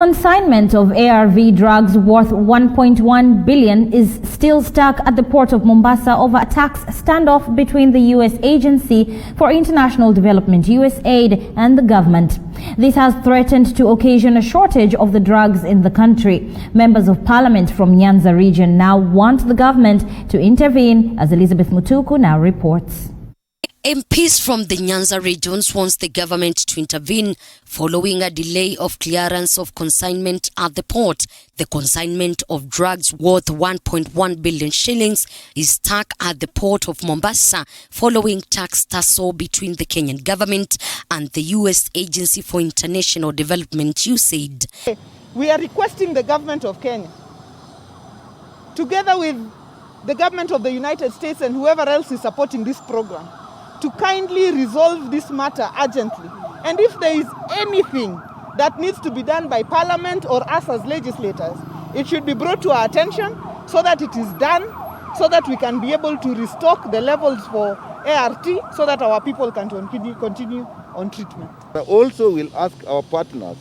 Consignment of ARV drugs worth 1.1 billion is still stuck at the port of Mombasa over a tax standoff between the U.S. Agency for International Development, USAID, and the government. This has threatened to occasion a shortage of the drugs in the country. Members of Parliament from Nyanza region now want the government to intervene, as Elizabeth Mutuku now reports. MPs from the Nyanza regions wants the government to intervene following a delay of clearance of consignment at the port. The consignment of drugs worth 1.1 billion shillings is stuck at the port of Mombasa following tax tussle between the Kenyan government and the U.S. Agency for International Development, USAID. We are requesting the government of Kenya, together with the government of the United States and whoever else is supporting this program, to kindly resolve this matter urgently. And if there is anything that needs to be done by Parliament or us as legislators, it should be brought to our attention so that it is done, so that we can be able to restock the levels for ART so that our people can continue on treatment. I also will ask our partners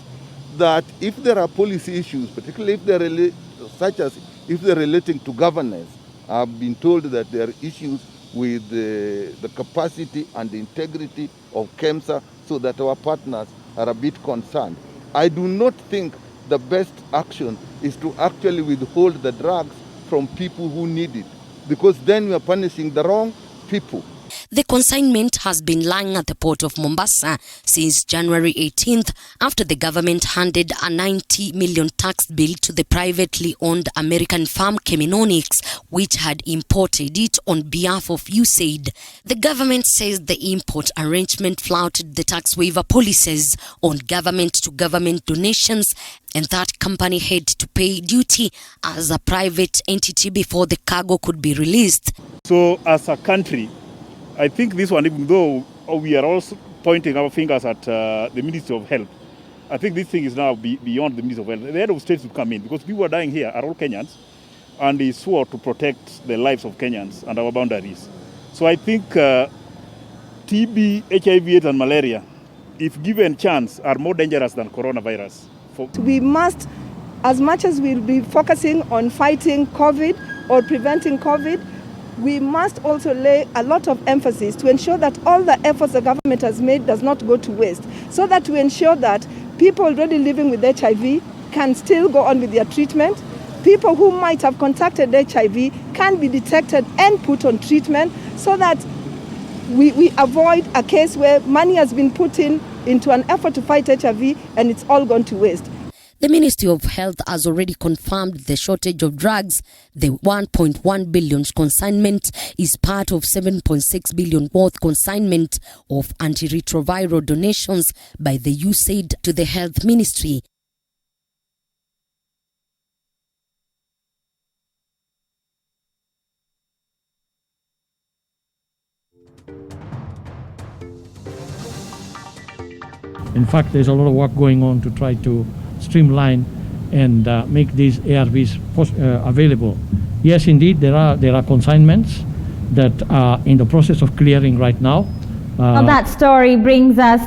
that if there are policy issues, particularly if they're such as if they're relating to governance, I've been told that there are issues with the capacity and the integrity of KEMSA, so that our partners are a bit concerned. I do not think the best action is to actually withhold the drugs from people who need it, because then we are punishing the wrong people. The consignment has been lying at the port of Mombasa since January 18th after the government handed a 90 million tax bill to the privately owned American firm Cheminonics, which had imported it on behalf of USAID. The government says the import arrangement flouted the tax waiver policies on government-to-government donations, and that company had to pay duty as a private entity before the cargo could be released. So as a country, I think this one, even though we are also pointing our fingers at the Ministry of Health, I think this thing is now beyond the Ministry of Health. The head of states will come in, because people are dying here are all Kenyans, and he swore to protect the lives of Kenyans and our boundaries. So I think TB, HIV/AIDS, and malaria, if given chance, are more dangerous than coronavirus. We must, as much as we'll be focusing on fighting COVID or preventing COVID, we must also lay a lot of emphasis to ensure that all the efforts the government has made does not go to waste, so that we ensure that people already living with HIV can still go on with their treatment. People who might have contacted HIV can be detected and put on treatment, so that we avoid a case where money has been put into an effort to fight HIV and it's all gone to waste. The Ministry of Health has already confirmed the shortage of drugs. The 1.1 billion consignment is part of 7.6 billion worth consignment of antiretroviral donations by the USAID to the Health Ministry. In fact, there's a lot of work going on to try to streamline and make these ARVs available. Yes, indeed, there are consignments that are in the process of clearing right now. Well, that story brings us